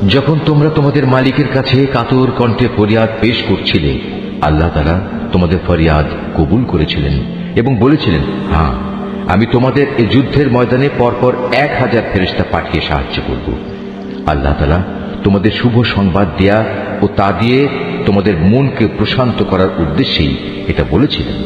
যখন তোমরা তোমাদের মালিকের কাছে কাতর কণ্ঠে ফরিয়াদ পেশ করছিলে, আল্লাহ তাআলা তোমাদের ফরিয়াদ কবুল করেছিলেন এবং বলেছিলেন, হ্যাঁ, আমি তোমাদের এই যুদ্ধের ময়দানে পরপর 1000 ফেরেশতা পাঠিয়ে সাহায্য করব। আল্লাহ তাআলা তোমাদের শুভ সংবাদ দেয়া ও তা দিয়ে তোমাদের মনকে প্রশান্ত করার উদ্দেশ্যেই এটা বলেছিলেন,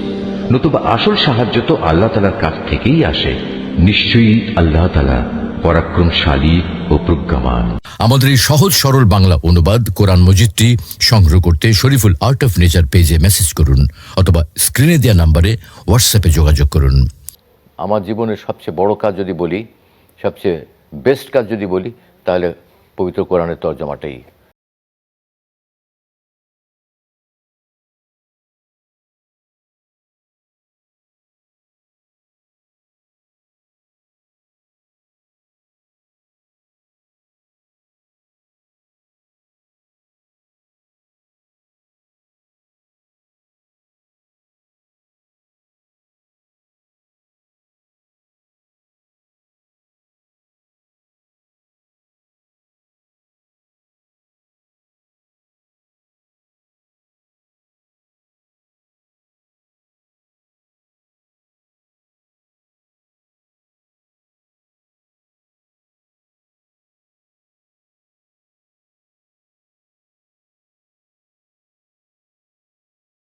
নতুবা আসল সাহায্য তো আল্লাহ তাআলার কাছ থেকেই আসে। নিশ্চয়ই আল্লাহ তাআলা পরাক্রমশালী ও প্রজ্ঞামান। আমাদের এই সহজ সরল বাংলা অনুবাদ কোরআন মজিদটি সংগ্রহ করতে শরীফুল আর্ট অফ নেচার পেজে মেসেজ করুন অথবা স্ক্রিনে দেওয়া নাম্বারে হোয়াটসঅ্যাপে যোগাযোগ করুন। আমার জীবনের সবচেয়ে বড় কাজ যদি বলি, সবচেয়ে বেস্ট কাজ যদি বলি, তাহলে পবিত্র কোরআনের তর্জমাটাই।